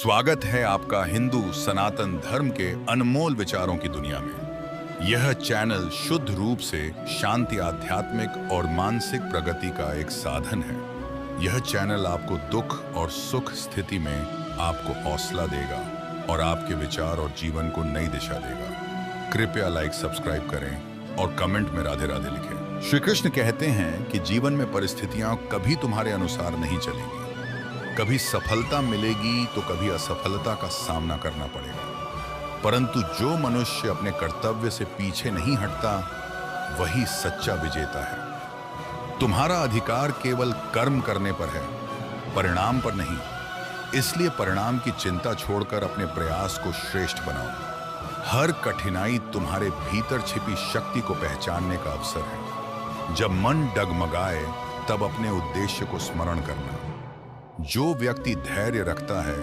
स्वागत है आपका हिंदू सनातन धर्म के अनमोल विचारों की दुनिया में। यह चैनल शुद्ध रूप से शांति, आध्यात्मिक और मानसिक प्रगति का एक साधन है। यह चैनल आपको दुख और सुख स्थिति में आपको हौसला देगा और आपके विचार और जीवन को नई दिशा देगा। कृपया लाइक, सब्सक्राइब करें और कमेंट में राधे राधे लिखें। श्री कृष्ण कहते हैं कि जीवन में परिस्थितियां कभी तुम्हारे अनुसार नहीं चलेंगी। कभी सफलता मिलेगी तो कभी असफलता का सामना करना पड़ेगा, परंतु जो मनुष्य अपने कर्तव्य से पीछे नहीं हटता वही सच्चा विजेता है। तुम्हारा अधिकार केवल कर्म करने पर है, परिणाम पर नहीं। इसलिए परिणाम की चिंता छोड़कर अपने प्रयास को श्रेष्ठ बनाओ। हर कठिनाई तुम्हारे भीतर छिपी शक्ति को पहचानने का अवसर है। जब मन डगमगाए तब अपने उद्देश्य को स्मरण करना। जो व्यक्ति धैर्य रखता है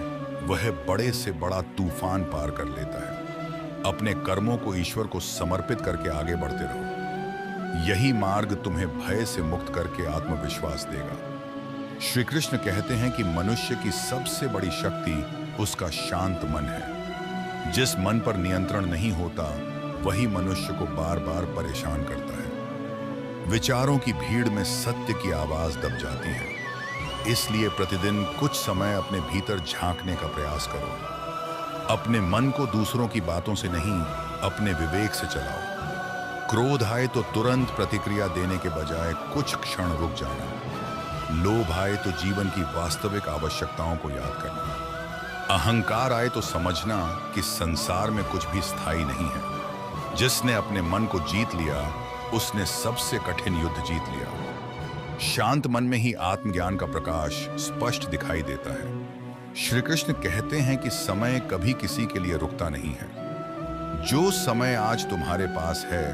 वह बड़े से बड़ा तूफान पार कर लेता है। अपने कर्मों को ईश्वर को समर्पित करके आगे बढ़ते रहो। यही मार्ग तुम्हें भय से मुक्त करके आत्मविश्वास देगा। श्री कृष्ण कहते हैं कि मनुष्य की सबसे बड़ी शक्ति उसका शांत मन है। जिस मन पर नियंत्रण नहीं होता वही मनुष्य को बार बार परेशान करता है। विचारों की भीड़ में सत्य की आवाज दब जाती है। इसलिए प्रतिदिन कुछ समय अपने भीतर झांकने का प्रयास करो। अपने मन को दूसरों की बातों से नहीं, अपने विवेक से चलाओ। क्रोध आए तो तुरंत प्रतिक्रिया देने के बजाय कुछ क्षण रुक जाना। लोभ आए तो जीवन की वास्तविक आवश्यकताओं को याद करना। अहंकार आए तो समझना कि संसार में कुछ भी स्थायी नहीं है। जिसने अपने मन को जीत लिया उसने सबसे कठिन युद्ध जीत लिया। शांत मन में ही आत्मज्ञान का प्रकाश स्पष्ट दिखाई देता है। श्री कृष्ण कहते हैं कि समय कभी किसी के लिए रुकता नहीं है। जो समय आज तुम्हारे पास है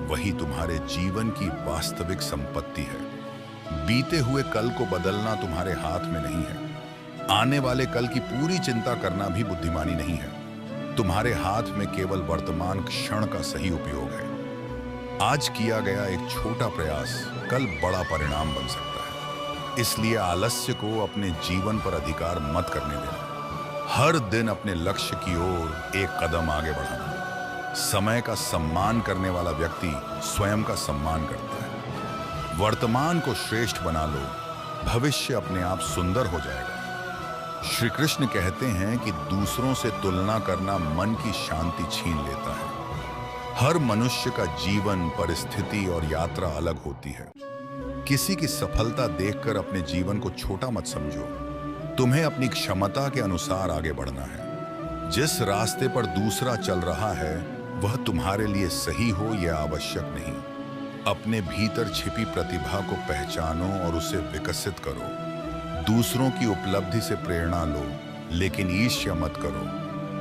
वही तुम्हारे जीवन की वास्तविक संपत्ति है। बीते हुए कल को बदलना तुम्हारे हाथ में नहीं है। आने वाले कल की पूरी चिंता करना भी बुद्धिमानी नहीं है। तुम्हारे हाथ में केवल वर्तमान क्षण का सही उपयोग है। आज किया गया एक छोटा प्रयास कल बड़ा परिणाम बन सकता है। इसलिए आलस्य को अपने जीवन पर अधिकार मत करने देना। हर दिन अपने लक्ष्य की ओर एक कदम आगे बढ़ाना। समय का सम्मान करने वाला व्यक्ति स्वयं का सम्मान करता है। वर्तमान को श्रेष्ठ बना लो, भविष्य अपने आप सुंदर हो जाएगा। श्री कृष्ण कहते हैं कि दूसरों से तुलना करना मन की शांति छीन लेता है। हर मनुष्य का जीवन, परिस्थिति और यात्रा अलग होती है। किसी की सफलता देखकर अपने जीवन को छोटा मत समझो। तुम्हें अपनी क्षमता के अनुसार आगे बढ़ना है। जिस रास्ते पर दूसरा चल रहा है वह तुम्हारे लिए सही हो यह आवश्यक नहीं। अपने भीतर छिपी प्रतिभा को पहचानो और उसे विकसित करो। दूसरों की उपलब्धि से प्रेरणा लो, लेकिन ईर्ष्या मत करो।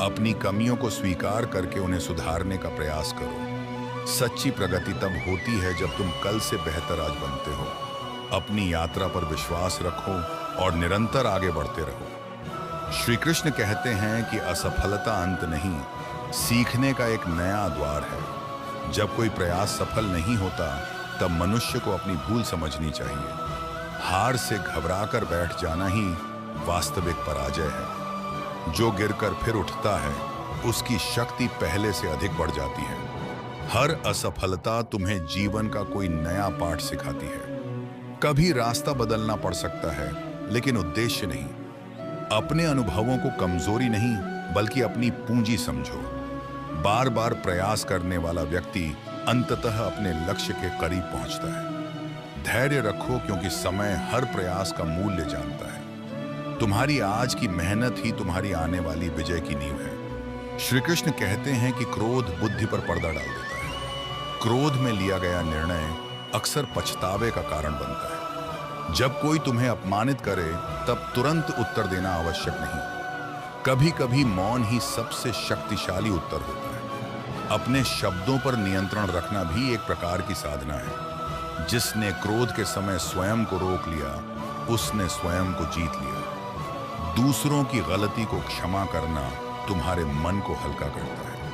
अपनी कमियों को स्वीकार करके उन्हें सुधारने का प्रयास करो। सच्ची प्रगति तब होती है जब तुम कल से बेहतर आज बनते हो। अपनी यात्रा पर विश्वास रखो और निरंतर आगे बढ़ते रहो। श्री कृष्ण कहते हैं कि असफलता अंत नहीं, सीखने का एक नया द्वार है। जब कोई प्रयास सफल नहीं होता तब मनुष्य को अपनी भूल समझनी चाहिए। हार से घबराकर बैठ जाना ही वास्तविक पराजय है। जो गिरकर फिर उठता है उसकी शक्ति पहले से अधिक बढ़ जाती है। हर असफलता तुम्हें जीवन का कोई नया पाठ सिखाती है। कभी रास्ता बदलना पड़ सकता है लेकिन उद्देश्य नहीं। अपने अनुभवों को कमजोरी नहीं बल्कि अपनी पूंजी समझो। बार बार प्रयास करने वाला व्यक्ति अंततः अपने लक्ष्य के करीब पहुंचता है। धैर्य रखो क्योंकि समय हर प्रयास का मूल्य जानता है। तुम्हारी आज की मेहनत ही तुम्हारी आने वाली विजय की नींव है। श्री कृष्ण कहते हैं कि क्रोध बुद्धि पर पर्दा डाल देता है। क्रोध में लिया गया निर्णय अक्सर पछतावे का कारण बनता है। जब कोई तुम्हें अपमानित करे तब तुरंत उत्तर देना आवश्यक नहीं। कभी कभी मौन ही सबसे शक्तिशाली उत्तर होता है। अपने शब्दों पर नियंत्रण रखना भी एक प्रकार की साधना है। जिसने क्रोध के समय स्वयं को रोक लिया उसने स्वयं को जीत लिया। दूसरों की गलती को क्षमा करना तुम्हारे मन को हल्का करता है।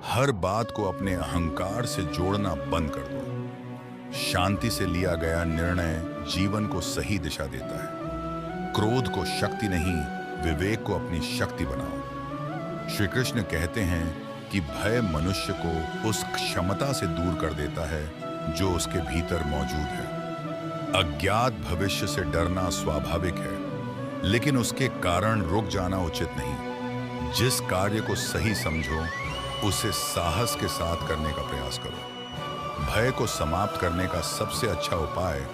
हर बात को अपने अहंकार से जोड़ना बंद कर दो। शांति से लिया गया निर्णय जीवन को सही दिशा देता है। क्रोध को शक्ति नहीं विवेक को अपनी शक्ति बनाओ। श्री कृष्ण कहते हैं कि भय मनुष्य को उस क्षमता से दूर कर देता है जो उसके भीतर मौजूद है। अज्ञात भविष्य से डरना स्वाभाविक है, लेकिन उसके कारण रुक जाना उचित नहीं। जिस कार्य को सही समझो उसे साहस के साथ करने का प्रयास करो। भय को समाप्त करने का सबसे अच्छा उपाय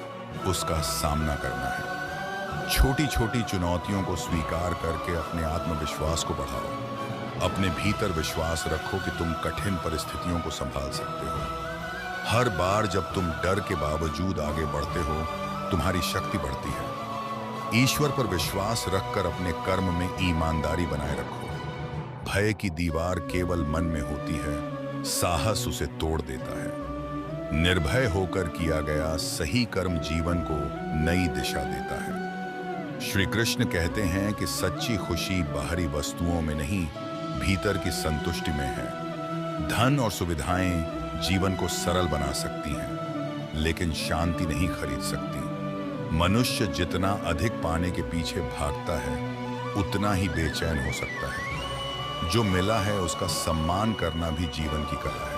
उसका सामना करना है। छोटी छोटी चुनौतियों को स्वीकार करके अपने आत्मविश्वास को बढ़ाओ। अपने भीतर विश्वास रखो कि तुम कठिन परिस्थितियों को संभाल सकते हो। हर बार जब तुम डर के बावजूद आगे बढ़ते हो, तुम्हारी शक्ति बढ़ती है। ईश्वर पर विश्वास रखकर अपने कर्म में ईमानदारी बनाए रखो। भय की दीवार केवल मन में होती है, साहस उसे तोड़ देता है। निर्भय होकर किया गया सही कर्म जीवन को नई दिशा देता है। श्री कृष्ण कहते हैं कि सच्ची खुशी बाहरी वस्तुओं में नहीं, भीतर की संतुष्टि में है। धन और सुविधाएं जीवन को सरल बना सकती हैं, लेकिन शांति नहीं खरीद सकती। मनुष्य जितना अधिक पाने के पीछे भागता है, उतना ही बेचैन हो सकता है। जो मिला है उसका सम्मान करना भी जीवन की कला है।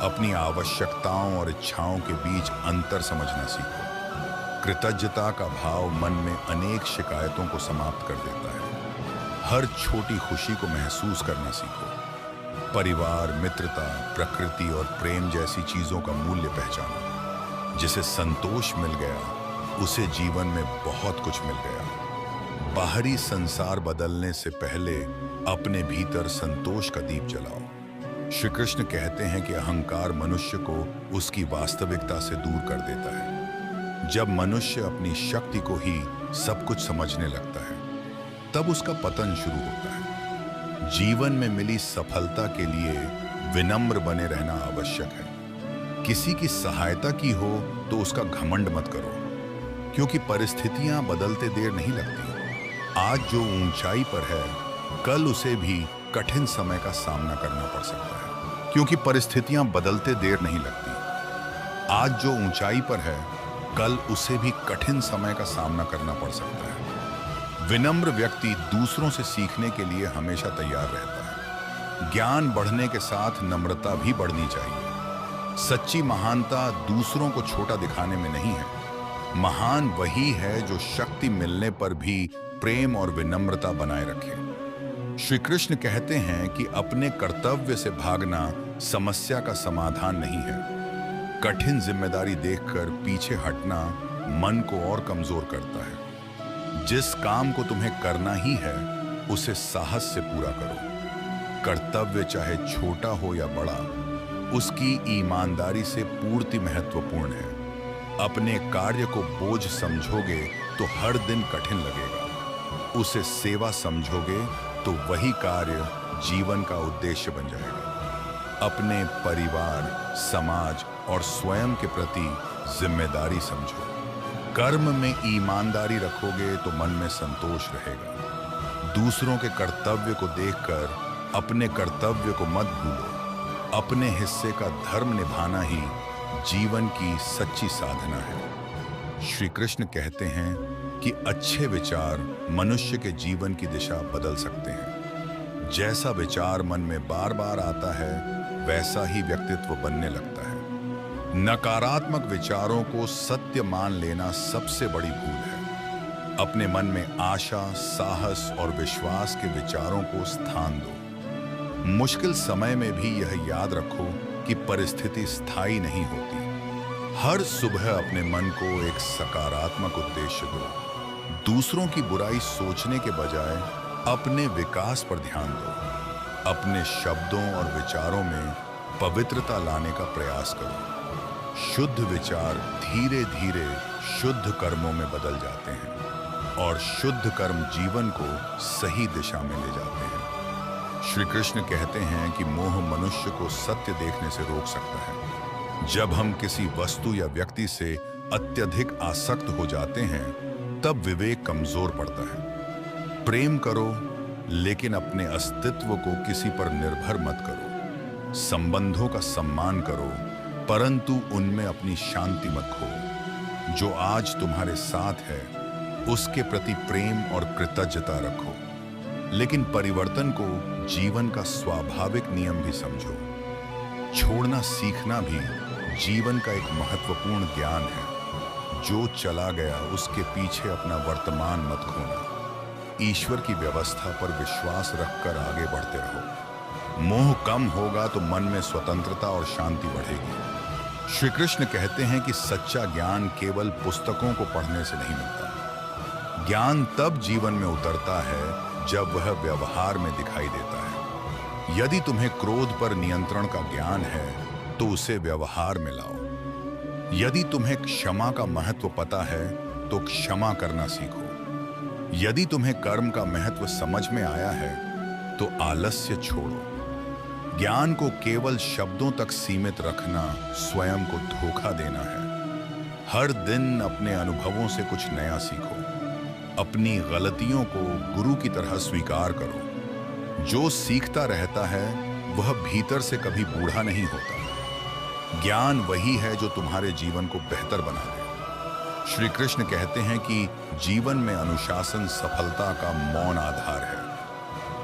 अपनी आवश्यकताओं और इच्छाओं के बीच अंतर समझना सीखो। कृतज्ञता का भाव मन में अनेक शिकायतों को समाप्त कर देता है। हर छोटी खुशी को महसूस करना सीखो। परिवार, मित्रता, प्रकृति और प्रेम जैसी चीजों का मूल्य पहचानो। जिसे संतोष मिल गया, उसे जीवन में बहुत कुछ मिल गया। बाहरी संसार बदलने से पहले अपने भीतर संतोष का दीप जलाओ। श्री कृष्ण कहते हैं कि अहंकार मनुष्य को उसकी वास्तविकता से दूर कर देता है। जब मनुष्य अपनी शक्ति को ही सब कुछ समझने लगता है, तब उसका पतन शुरू होता है। जीवन में मिली सफलता के लिए विनम्र बने रहना आवश्यक है। किसी की सहायता की हो तो उसका घमंड मत करो, क्योंकि परिस्थितियां बदलते देर नहीं लगती। आज जो ऊंचाई पर है, कल उसे भी कठिन समय का सामना करना पड़ सकता है, क्योंकि परिस्थितियां बदलते देर नहीं लगती। आज जो ऊंचाई पर है, कल उसे भी कठिन समय का सामना करना पड़ सकता है। विनम्र व्यक्ति दूसरों से सीखने के लिए हमेशा तैयार रहता है। ज्ञान बढ़ने के साथ नम्रता भी बढ़नी चाहिए। सच्ची महानता दूसरों को छोटा दिखाने में नहीं है। महान वही है जो शक्ति मिलने पर भी प्रेम और विनम्रता बनाए रखे। श्री कृष्ण कहते हैं कि अपने कर्तव्य से भागना समस्या का समाधान नहीं है। कठिन जिम्मेदारी देखकर पीछे हटना मन को और कमजोर करता है। जिस काम को तुम्हें करना ही है, उसे साहस से पूरा करो। कर्तव्य चाहे छोटा हो या बड़ा, उसकी ईमानदारी से पूर्ति महत्वपूर्ण है। अपने कार्य को बोझ समझोगे तो हर दिन कठिन लगेगा। उसे सेवा समझोगे तो वही कार्य जीवन का उद्देश्य बन जाएगा। अपने परिवार, समाज और स्वयं के प्रति जिम्मेदारी समझो। कर्म में ईमानदारी रखोगे तो मन में संतोष रहेगा। दूसरों के कर्तव्य को देखकर अपने कर्तव्य को मत भूलो। अपने हिस्से का धर्म निभाना ही जीवन की सच्ची साधना है। श्री कृष्ण कहते हैं कि अच्छे विचार मनुष्य के जीवन की दिशा बदल सकते हैं। जैसा विचार मन में बार बार आता है, वैसा ही व्यक्तित्व बनने लगता है। नकारात्मक विचारों को सत्य मान लेना सबसे बड़ी भूल है। अपने मन में आशा, साहस और विश्वास के विचारों को स्थान दो। मुश्किल समय में भी यह याद रखो कि परिस्थिति स्थायी नहीं होती। हर सुबह अपने मन को एक सकारात्मक उद्देश्य दो। दूसरों की बुराई सोचने के बजाय अपने विकास पर ध्यान दो। अपने शब्दों और विचारों में पवित्रता लाने का प्रयास करो। शुद्ध विचार धीरे धीरे शुद्ध कर्मों में बदल जाते हैं और शुद्ध कर्म जीवन को सही दिशा में ले जाते हैं। श्री कृष्ण कहते हैं कि मोह मनुष्य को सत्य देखने से रोक सकता है। जब हम किसी वस्तु या व्यक्ति से अत्यधिक आसक्त हो जाते हैं, तब विवेक कमजोर पड़ता है। प्रेम करो, लेकिन अपने अस्तित्व को किसी पर निर्भर मत करो। संबंधों का सम्मान करो, परंतु उनमें अपनी शांति मत खो। जो आज तुम्हारे साथ है, उसके प्रति प्रेम और कृतज्ञता रखो, लेकिन परिवर्तन को जीवन का स्वाभाविक नियम भी समझो। छोड़ना सीखना भी जीवन का एक महत्वपूर्ण ज्ञान है। जो चला गया उसके पीछे अपना वर्तमान मत खोना। ईश्वर की व्यवस्था पर विश्वास रखकर आगे बढ़ते रहो। मोह कम होगा तो मन में स्वतंत्रता और शांति बढ़ेगी। श्री कृष्ण कहते हैं कि सच्चा ज्ञान केवल पुस्तकों को पढ़ने से नहीं मिलता। ज्ञान तब जीवन में उतरता है जब वह व्यवहार में दिखाई देता है। यदि तुम्हें क्रोध पर नियंत्रण का ज्ञान है तो उसे व्यवहार में लाओ। यदि तुम्हें क्षमा का महत्व पता है तो क्षमा करना सीखो। यदि तुम्हें कर्म का महत्व समझ में आया है तो आलस्य छोड़ो। ज्ञान को केवल शब्दों तक सीमित रखना स्वयं को धोखा देना है। हर दिन अपने अनुभवों से कुछ नया सीखो। अपनी गलतियों को गुरु की तरह स्वीकार करो। जो सीखता रहता है वह भीतर से कभी बूढ़ा नहीं होता। ज्ञान वही है जो तुम्हारे जीवन को बेहतर बना दे। श्री कृष्ण कहते हैं कि जीवन में अनुशासन सफलता का मौन आधार है।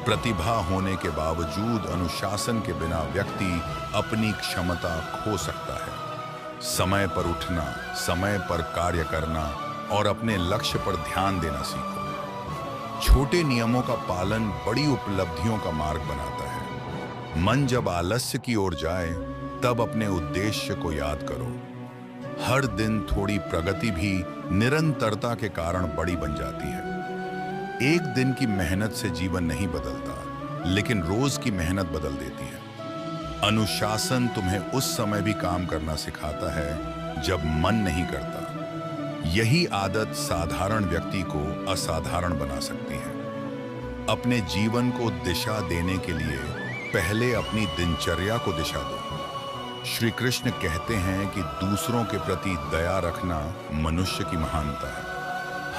प्रतिभा होने के बावजूद अनुशासन के बिना व्यक्ति अपनी क्षमता खो सकता है। समय पर उठना, समय पर कार्य करना और अपने लक्ष्य पर ध्यान देना सीखो। छोटे नियमों का पालन बड़ी उपलब्धियों का मार्ग बनाता है। मन जब आलस्य की ओर जाए तब अपने उद्देश्य को याद करो। हर दिन थोड़ी प्रगति भी निरंतरता के कारण बड़ी बन जाती है। एक दिन की मेहनत से जीवन नहीं बदलता, लेकिन रोज की मेहनत बदल देती है। अनुशासन तुम्हें उस समय भी काम करना सिखाता है जब मन नहीं करता। यही आदत साधारण व्यक्ति को असाधारण बना सकती है। अपने जीवन को दिशा देने के लिए पहले अपनी दिनचर्या को दिशा दो। श्री कृष्ण कहते हैं कि दूसरों के प्रति दया रखना मनुष्य की महानता है।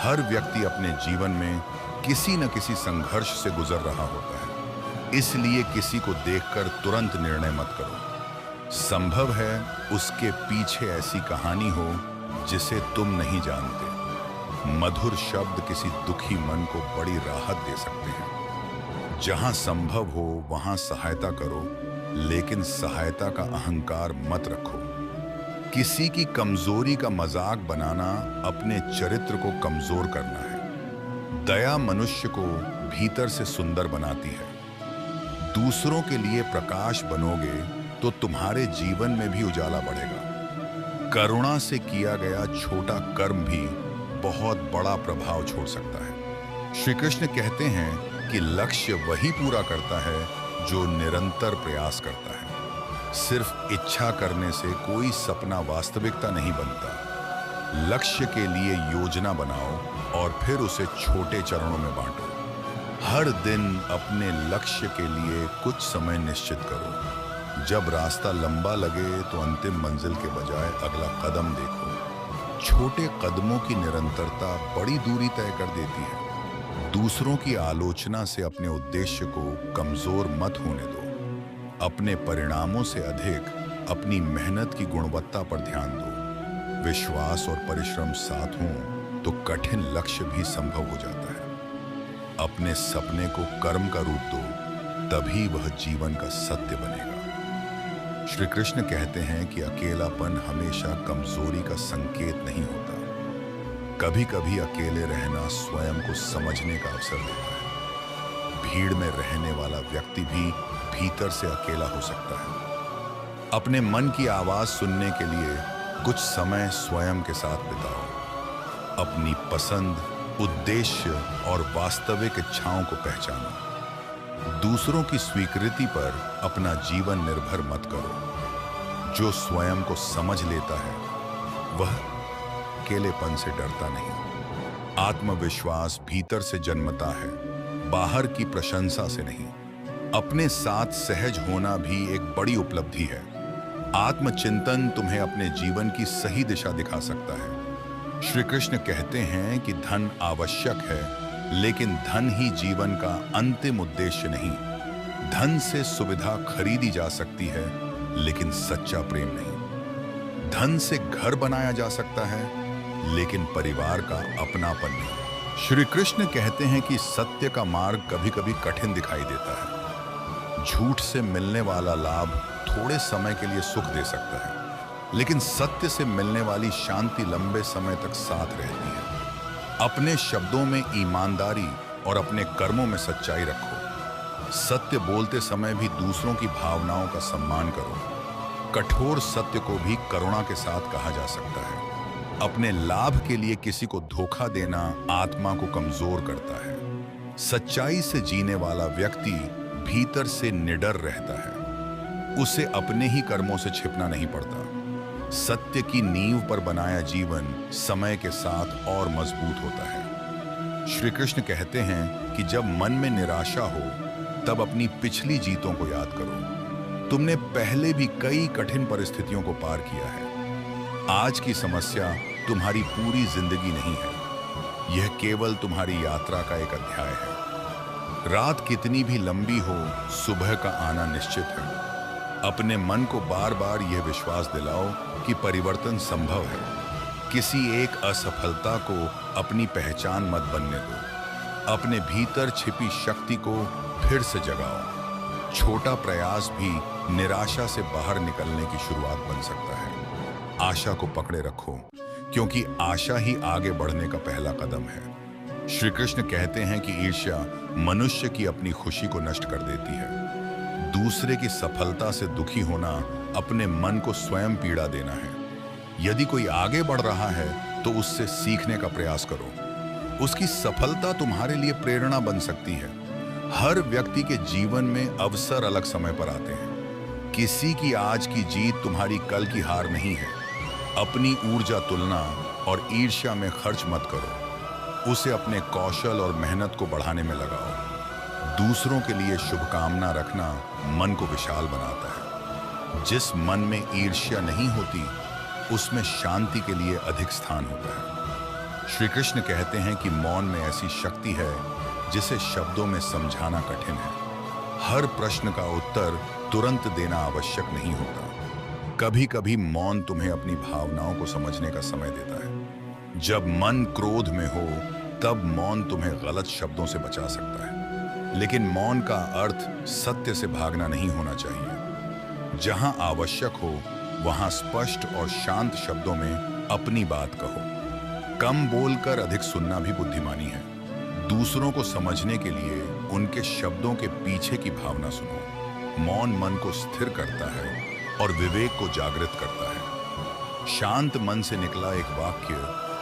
हर व्यक्ति अपने जीवन में किसी न किसी संघर्ष से गुजर रहा होता है, इसलिए किसी को देखकर तुरंत निर्णय मत करो। संभव है उसके पीछे ऐसी कहानी हो जिसे तुम नहीं जानते। मधुर शब्द किसी दुखी मन को बड़ी राहत दे सकते हैं। जहां संभव हो वहां सहायता करो, लेकिन सहायता का अहंकार मत रखो। किसी की कमजोरी का मजाक बनाना अपने चरित्र को कमजोर करना है। दया मनुष्य को भीतर से सुंदर बनाती है। दूसरों के लिए प्रकाश बनोगे तो तुम्हारे जीवन में भी उजाला बढ़ेगा। करुणा से किया गया छोटा कर्म भी बहुत बड़ा प्रभाव छोड़ सकता है। श्री कृष्ण कहते हैं कि लक्ष्य वही पूरा करता है जो निरंतर प्रयास करता है। सिर्फ इच्छा करने से कोई सपना वास्तविकता नहीं बनता। लक्ष्य के लिए योजना बनाओ और फिर उसे छोटे चरणों में बांटो। हर दिन अपने लक्ष्य के लिए कुछ समय निश्चित करो। जब रास्ता लंबा लगे तो अंतिम मंजिल के बजाय अगला कदम देखो। छोटे कदमों की निरंतरता बड़ी दूरी तय कर देती है। दूसरों की आलोचना से अपने उद्देश्य को कमजोर मत होने दो। अपने परिणामों से अधिक अपनी मेहनत की गुणवत्ता पर ध्यान दो। विश्वास और परिश्रम साथ हों तो कठिन लक्ष्य भी संभव हो जाता है। अपने सपने को कर्म का रूप दो, तभी वह जीवन का सत्य बनेगा। श्री कृष्ण कहते हैं कि अकेलापन हमेशा कमजोरी का संकेत नहीं होता। कभी कभी अकेले रहना स्वयं को समझने का अवसर देता है। भीड़ में रहने वाला व्यक्ति भी भीतर से अकेला हो सकता है। अपने मन की आवाज सुनने के लिए कुछ समय स्वयं के साथ बिताओ। अपनी पसंद, उद्देश्य और वास्तविक इच्छाओं को पहचानो। दूसरों की स्वीकृति पर अपना जीवन निर्भर मत करो। जो स्वयं को समझ लेता है वह अकेलेपन से डरता नहीं। आत्मविश्वास भीतर से जन्मता है, बाहर की प्रशंसा से नहीं। अपने साथ सहज होना भी एक बड़ी उपलब्धि है। आत्मचिंतन तुम्हें अपने जीवन की सही दिशा दिखा सकता है। श्री कृष्ण कहते हैं कि धन आवश्यक है, लेकिन धन ही जीवन का अंतिम उद्देश्य नहीं। धन से सुविधा खरीदी जा सकती है, लेकिन सच्चा प्रेम नहीं। धन से घर बनाया जा सकता है, लेकिन परिवार का अपनापन नहीं। श्री कृष्ण कहते हैं कि सत्य का मार्ग कभी कभी कठिन दिखाई देता है। झूठ से मिलने वाला लाभ थोड़े समय के लिए सुख दे सकता है, लेकिन सत्य से मिलने वाली शांति लंबे समय तक साथ रहती है। अपने शब्दों में ईमानदारी और अपने कर्मों में सच्चाई रखो। सत्य बोलते समय भी दूसरों की भावनाओं का सम्मान करो। कठोर सत्य को भी करुणा के साथ कहा जा सकता है। अपने लाभ के लिए किसी को धोखा देना आत्मा को कमजोर करता है। सच्चाई से जीने वाला व्यक्ति भीतर से निडर रहता है। उसे अपने ही कर्मों से छिपना नहीं पड़ता। सत्य की नींव पर बनाया जीवन समय के साथ और मजबूत होता है। श्री कृष्ण कहते हैं कि जब मन में निराशा हो तब अपनी पिछली जीतों को याद करो। तुमने पहले भी कई कठिन परिस्थितियों को पार किया है। आज की समस्या तुम्हारी पूरी जिंदगी नहीं है, यह केवल तुम्हारी यात्रा का एक अध्याय है। रात कितनी भी लंबी हो, सुबह का आना निश्चित है। अपने मन को बार बार यह विश्वास दिलाओ कि परिवर्तन संभव है। किसी एक असफलता को अपनी पहचान मत बनने दो। अपने भीतर छिपी शक्ति को फिर से जगाओ। छोटा प्रयास भी निराशा से बाहर निकलने की शुरुआत बन सकता है। आशा को पकड़े रखो, क्योंकि आशा ही आगे बढ़ने का पहला कदम है। श्री कृष्ण कहते हैं कि ईर्ष्या मनुष्य की अपनी खुशी को नष्ट कर देती है। दूसरे की सफलता से दुखी होना अपने मन को स्वयं पीड़ा देना है। यदि कोई आगे बढ़ रहा है तो उससे सीखने का प्रयास करो। उसकी सफलता तुम्हारे लिए प्रेरणा बन सकती है। हर व्यक्ति के जीवन में अवसर अलग समय पर आते हैं। किसी की आज की जीत तुम्हारी कल की हार नहीं है। अपनी ऊर्जा तुलना और ईर्ष्या में खर्च मत करो। उसे अपने कौशल और मेहनत को बढ़ाने में लगाओ। दूसरों के लिए शुभकामना रखना मन को विशाल बनाता है। जिस मन में ईर्ष्या नहीं होती, उसमें शांति के लिए अधिक स्थान होता है। श्री कृष्ण कहते हैं कि मौन में ऐसी शक्ति है जिसे शब्दों में समझाना कठिन है। हर प्रश्न का उत्तर तुरंत देना आवश्यक नहीं होता। कभी कभी मौन तुम्हें अपनी भावनाओं को समझने का समय देता है। जब मन क्रोध में हो तब मौन तुम्हें गलत शब्दों से बचा सकता है, लेकिन मौन का अर्थ सत्य से भागना नहीं होना चाहिए। जहां आवश्यक हो वहां स्पष्ट और शांत शब्दों में अपनी बात कहो। कम बोलकर अधिक सुनना भी बुद्धिमानी है। दूसरों को समझने के लिए उनके शब्दों के पीछे की भावना सुनो। मौन मन को स्थिर करता है और विवेक को जागृत करता है। शांत मन से निकला एक वाक्य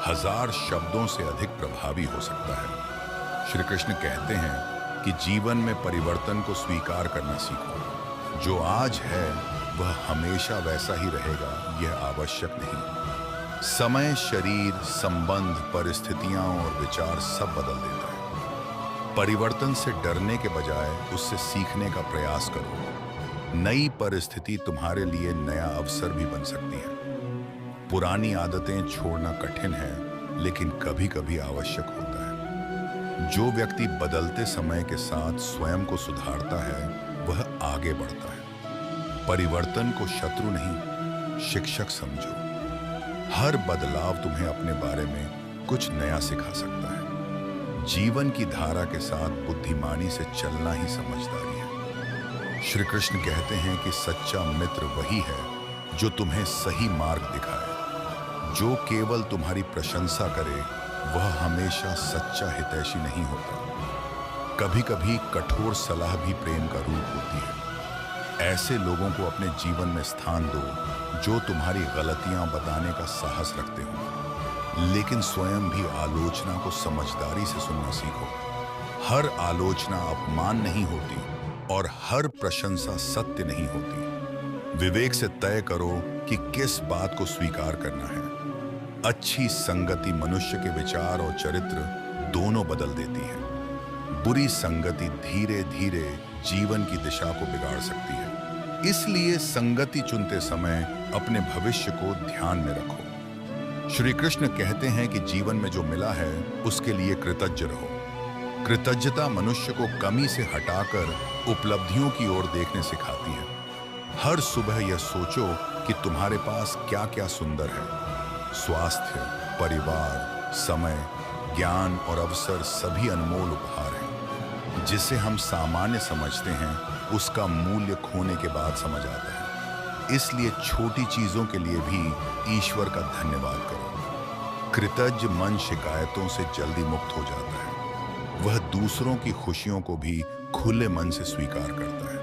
हजार शब्दों से अधिक प्रभावी हो सकता है। श्री कृष्ण कहते हैं कि जीवन में परिवर्तन को स्वीकार करना सीखो। जो आज है वह हमेशा वैसा ही रहेगा, यह आवश्यक नहीं। समय, शरीर, संबंध, परिस्थितियां और विचार सब बदल देता है। परिवर्तन से डरने के बजाय उससे सीखने का प्रयास करो। नई परिस्थिति तुम्हारे लिए नया अवसर भी बन सकती है। पुरानी आदतें छोड़ना कठिन है, लेकिन कभी कभी आवश्यक होता है। जो व्यक्ति बदलते समय के साथ स्वयं को सुधारता है वह आगे बढ़ता है। परिवर्तन को शत्रु नहीं, शिक्षक समझो। हर बदलाव तुम्हें अपने बारे में कुछ नया सिखा सकता है। जीवन की धारा के साथ बुद्धिमानी से चलना ही समझदारी है। श्री कृष्ण कहते हैं कि सच्चा मित्र वही है जो तुम्हें सही मार्ग दिखाए। जो केवल तुम्हारी प्रशंसा करे वह हमेशा सच्चा हितैषी नहीं होता। कभी कभी कठोर सलाह भी प्रेम का रूप होती है। ऐसे लोगों को अपने जीवन में स्थान दो जो तुम्हारी गलतियां बताने का साहस रखते हो, लेकिन स्वयं भी आलोचना को समझदारी से सुनना सीखो। हर आलोचना अपमान नहीं होती और हर प्रशंसा सत्य नहीं होती। विवेक से तय करो कि किस बात को स्वीकार करना है। अच्छी संगति मनुष्य के विचार और चरित्र दोनों बदल देती है। बुरी संगति धीरे धीरे जीवन की दिशा को बिगाड़ सकती है। इसलिए संगति चुनते समय अपने भविष्य को ध्यान में रखो। श्री कृष्ण कहते हैं कि जीवन में जो मिला है उसके लिए कृतज्ञ रहो। कृतज्ञता मनुष्य को कमी से हटाकर उपलब्धियों की ओर देखने सिखाती है। हर सुबह यह सोचो कि तुम्हारे पास क्या क्या सुंदर है। स्वास्थ्य, परिवार, समय, ज्ञान और अवसर सभी अनमोल उपहार हैं। जिसे हम सामान्य समझते हैं उसका मूल्य खोने के बाद समझ आता है। इसलिए छोटी चीजों के लिए भी ईश्वर का धन्यवाद करो। कृतज्ञ मन शिकायतों से जल्दी मुक्त हो जाता है। वह दूसरों की खुशियों को भी खुले मन से स्वीकार करता है।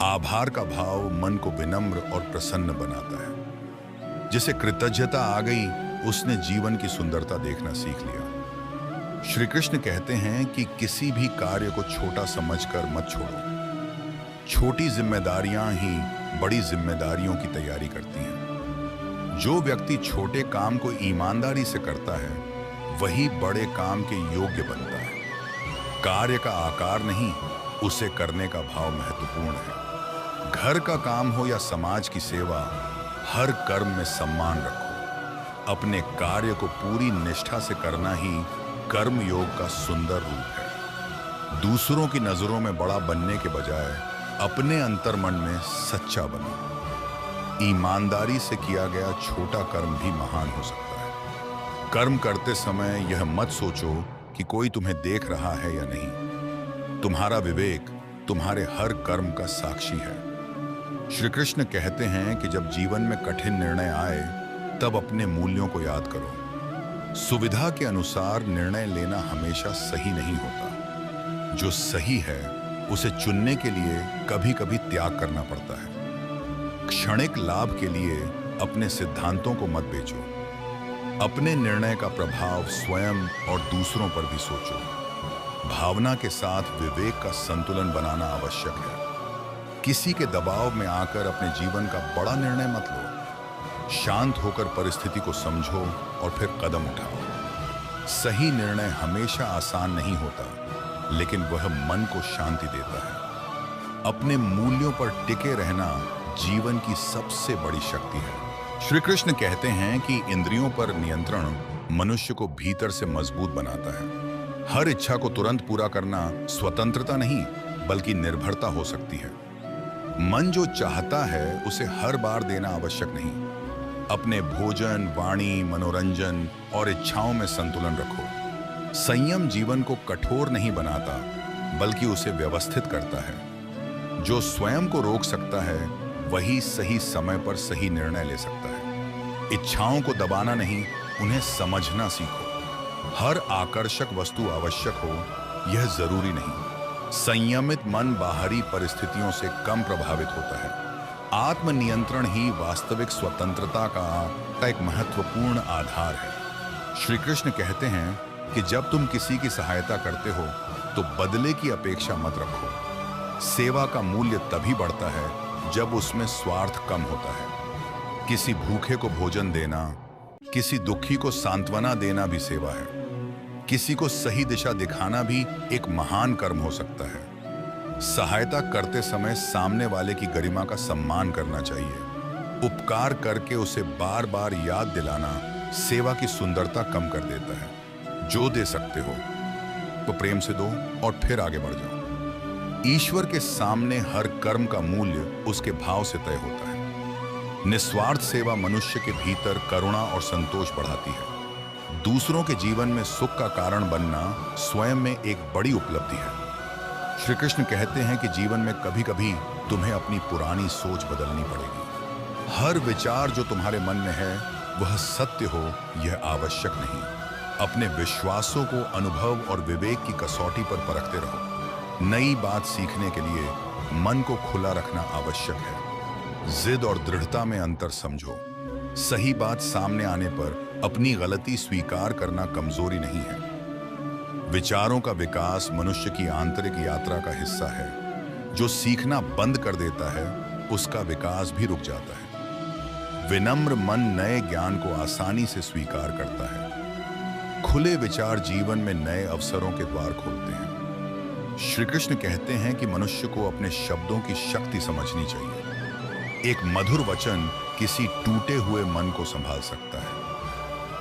आभार का भाव मन को विनम्र और प्रसन्न बनाता है। जिसे कृतज्ञता आ गई उसने जीवन की सुंदरता देखना सीख लिया। श्री कृष्ण कहते हैं कि किसी भी कार्य को छोटा समझकर मत छोड़ो। छोटी जिम्मेदारियां ही बड़ी जिम्मेदारियों की तैयारी करती हैं। जो व्यक्ति छोटे काम को ईमानदारी से करता है वही बड़े काम के योग्य बनता है। कार्य का आकार नहीं, उसे करने का भाव महत्वपूर्ण है। घर का काम हो या समाज की सेवा, हर कर्म में सम्मान रखो। अपने कार्य को पूरी निष्ठा से करना ही कर्म योग का सुंदर रूप है। दूसरों की नजरों में बड़ा बनने के बजाय अपने अंतर्मन में सच्चा बनो। ईमानदारी से किया गया छोटा कर्म भी महान हो सकता है। कर्म करते समय यह मत सोचो कि कोई तुम्हें देख रहा है या नहीं। तुम्हारा विवेक तुम्हारे हर कर्म का साक्षी है। श्री कृष्ण कहते हैं कि जब जीवन में कठिन निर्णय आए तब अपने मूल्यों को याद करो। सुविधा के अनुसार निर्णय लेना हमेशा सही नहीं होता। जो सही है उसे चुनने के लिए कभी कभी त्याग करना पड़ता है। क्षणिक लाभ के लिए अपने सिद्धांतों को मत बेचो। अपने निर्णय का प्रभाव स्वयं और दूसरों पर भी सोचो। भावना के साथ विवेक का संतुलन बनाना आवश्यक है। किसी के दबाव में आकर अपने जीवन का बड़ा निर्णय मत लो। शांत होकर परिस्थिति को समझो और फिर कदम उठाओ। सही निर्णय हमेशा आसान नहीं होता, लेकिन वह मन को शांति देता है। अपने मूल्यों पर टिके रहना जीवन की सबसे बड़ी शक्ति है। श्री कृष्ण कहते हैं कि इंद्रियों पर नियंत्रण मनुष्य को भीतर से मजबूत बनाता है। हर इच्छा को तुरंत पूरा करना स्वतंत्रता नहीं, बल्कि निर्भरता हो सकती है। मन जो चाहता है उसे हर बार देना आवश्यक नहीं। अपने भोजन, वाणी, मनोरंजन और इच्छाओं में संतुलन रखो। संयम जीवन को कठोर नहीं बनाता, बल्कि उसे व्यवस्थित करता है। जो स्वयं को रोक सकता है वही सही समय पर सही निर्णय ले सकता है। इच्छाओं को दबाना नहीं, उन्हें समझना सीखो। हर आकर्षक वस्तु आवश्यक हो यह जरूरी नहीं। संयमित मन बाहरी परिस्थितियों से कम प्रभावित होता है। आत्मनियंत्रण ही वास्तविक स्वतंत्रता का एक महत्वपूर्ण आधार है। श्री कृष्ण कहते हैं कि जब तुम किसी की सहायता करते हो तो बदले की अपेक्षा मत रखो। सेवा का मूल्य तभी बढ़ता है जब उसमें स्वार्थ कम होता है। किसी भूखे को भोजन देना, किसी दुखी को सांत्वना देना भी सेवा है। किसी को सही दिशा दिखाना भी एक महान कर्म हो सकता है। सहायता करते समय सामने वाले की गरिमा का सम्मान करना चाहिए। उपकार करके उसे बार बार याद दिलाना सेवा की सुंदरता कम कर देता है। जो दे सकते हो तो प्रेम से दो और फिर आगे बढ़ जाओ। ईश्वर के सामने हर कर्म का मूल्य उसके भाव से तय होता है। निस्वार्थ सेवा मनुष्य के भीतर करुणा और संतोष बढ़ाती है। दूसरों के जीवन में सुख का कारण बनना स्वयं में एक बड़ी उपलब्धि है। श्री कृष्ण कहते हैं कि जीवन में कभी कभी तुम्हें अपनी पुरानी सोच बदलनी पड़ेगी। हर विचार जो तुम्हारे मन में है वह सत्य हो यह आवश्यक नहीं। अपने विश्वासों को अनुभव और विवेक की कसौटी पर परखते रहो। नई बात सीखने के लिए मन को खुला रखना आवश्यक है। जिद और दृढ़ता में अंतर समझो। सही बात सामने आने पर अपनी गलती स्वीकार करना कमजोरी नहीं है। विचारों का विकास मनुष्य की आंतरिक यात्रा का हिस्सा है। जो सीखना बंद कर देता है उसका विकास भी रुक जाता है। विनम्र मन नए ज्ञान को आसानी से स्वीकार करता है। खुले विचार जीवन में नए अवसरों के द्वार खोलते हैं। श्री कृष्ण कहते हैं कि मनुष्य को अपने शब्दों की शक्ति समझनी चाहिए। एक मधुर वचन किसी टूटे हुए मन को संभाल सकता है।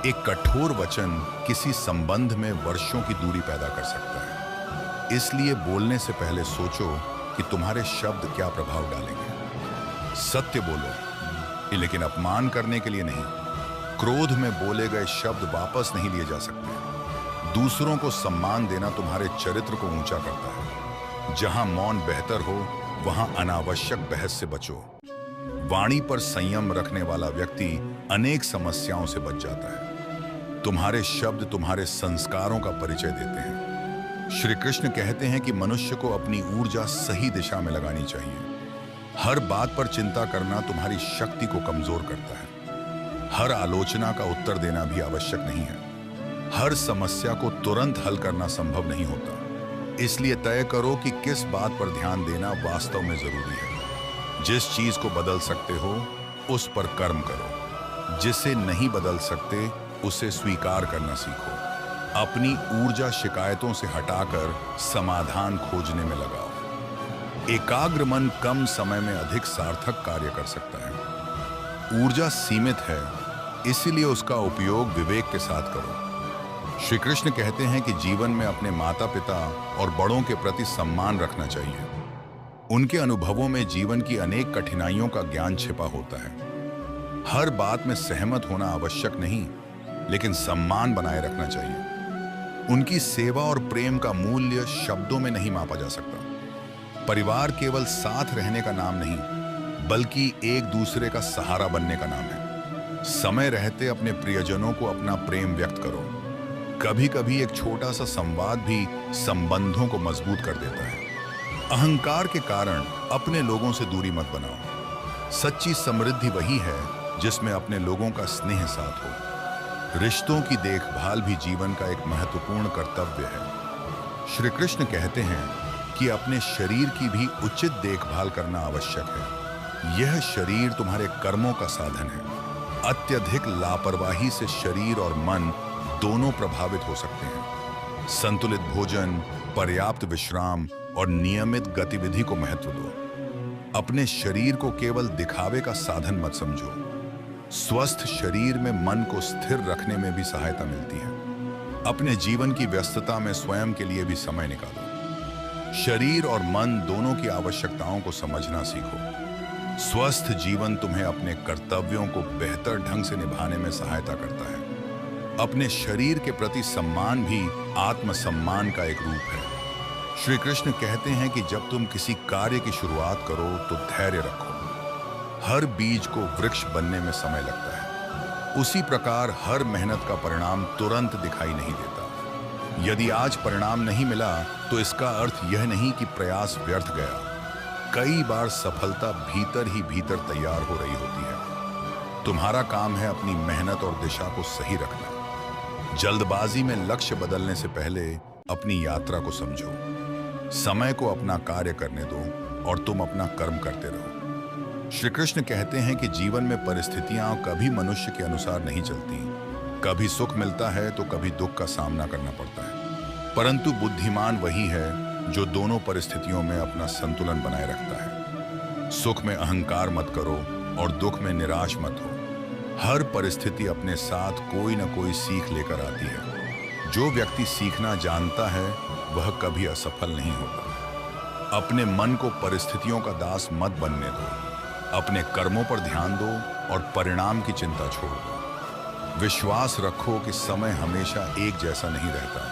एक कठोर वचन किसी संबंध में वर्षों की दूरी पैदा कर सकता है। इसलिए बोलने से पहले सोचो कि तुम्हारे शब्द क्या प्रभाव डालेंगे। सत्य बोलो, लेकिन अपमान करने के लिए नहीं। क्रोध में बोले गए शब्द वापस नहीं लिए जा सकते। दूसरों को सम्मान देना तुम्हारे चरित्र को ऊंचा करता है। जहां मौन बेहतर हो, वहां अनावश्यक बहस से बचो। वाणी पर संयम रखने वाला व्यक्ति अनेक समस्याओं से बच जाता है। तुम्हारे शब्द तुम्हारे संस्कारों का परिचय देते हैं। श्री कृष्ण कहते हैं कि मनुष्य को अपनी ऊर्जा सही दिशा में लगानी चाहिए। हर बात पर चिंता करना तुम्हारी शक्ति को कमजोर करता है। हर आलोचना का उत्तर देना भी आवश्यक नहीं है। हर समस्या को तुरंत हल करना संभव नहीं होता। इसलिए तय करो कि किस बात पर ध्यान देना वास्तव में जरूरी है। जिस चीज को बदल सकते हो उस पर कर्म करो। जिसे नहीं बदल सकते उसे स्वीकार करना सीखो। अपनी ऊर्जा शिकायतों से हटाकर समाधान खोजने में लगाओ। एकाग्र मन कम समय में अधिक सार्थक कार्य कर सकता है। ऊर्जा सीमित है, इसीलिए उसका उपयोग विवेक के साथ करो। श्री कृष्ण कहते हैं कि जीवन में अपने माता पिता और बड़ों के प्रति सम्मान रखना चाहिए। उनके अनुभवों में जीवन की अनेक कठिनाइयों का ज्ञान छिपा होता है। हर बात में सहमत होना आवश्यक नहीं, लेकिन सम्मान बनाए रखना चाहिए। उनकी सेवा और प्रेम का मूल्य शब्दों में नहीं मापा जा सकता। परिवार केवल साथ रहने का नाम नहीं, बल्कि एक दूसरे का सहारा बनने का नाम है। समय रहते अपने प्रियजनों को अपना प्रेम व्यक्त करो। कभी कभी एक छोटा सा संवाद भी संबंधों को मजबूत कर देता है। अहंकार के कारण अपने लोगों से दूरी मत बनाओ। सच्ची समृद्धि वही है जिसमें अपने लोगों का स्नेह साथ हो। रिश्तों की देखभाल भी जीवन का एक महत्वपूर्ण कर्तव्य है। श्री कृष्ण कहते हैं कि अपने शरीर की भी उचित देखभाल करना आवश्यक है। यह शरीर तुम्हारे कर्मों का साधन है। अत्यधिक लापरवाही से शरीर और मन दोनों प्रभावित हो सकते हैं। संतुलित भोजन, पर्याप्त विश्राम और नियमित गतिविधि को महत्व दो। अपने शरीर को केवल दिखावे का साधन मत समझो। स्वस्थ शरीर में मन को स्थिर रखने में भी सहायता मिलती है। अपने जीवन की व्यस्तता में स्वयं के लिए भी समय निकालो। शरीर और मन दोनों की आवश्यकताओं को समझना सीखो। स्वस्थ जीवन तुम्हें अपने कर्तव्यों को बेहतर ढंग से निभाने में सहायता करता है। अपने शरीर के प्रति सम्मान भी आत्मसम्मान का एक रूप है। श्री कृष्ण कहते हैं कि जब तुम किसी कार्य की शुरुआत करो तो धैर्य रखो। हर बीज को वृक्ष बनने में समय लगता है। उसी प्रकार हर मेहनत का परिणाम तुरंत दिखाई नहीं देता। यदि आज परिणाम नहीं मिला तो इसका अर्थ यह नहीं कि प्रयास व्यर्थ गया। कई बार सफलता भीतर ही भीतर तैयार हो रही होती है। तुम्हारा काम है अपनी मेहनत और दिशा को सही रखना। जल्दबाजी में लक्ष्य बदलने से पहले अपनी यात्रा को समझो। समय को अपना कार्य करने दो और तुम अपना कर्म करते रहो। श्री कृष्ण कहते हैं कि जीवन में परिस्थितियां कभी मनुष्य के अनुसार नहीं चलती। कभी सुख मिलता है तो कभी दुख का सामना करना पड़ता है। परंतु बुद्धिमान वही है जो दोनों परिस्थितियों में अपना संतुलन बनाए रखता है। सुख में अहंकार मत करो और दुख में निराश मत हो। हर परिस्थिति अपने साथ कोई न कोई सीख लेकर आती है। जो व्यक्ति सीखना जानता है वह कभी असफल नहीं होता। अपने मन को परिस्थितियों का दास मत बनने दो। अपने कर्मों पर ध्यान दो और परिणाम की चिंता छोड़ दो। विश्वास रखो कि समय हमेशा एक जैसा नहीं रहता।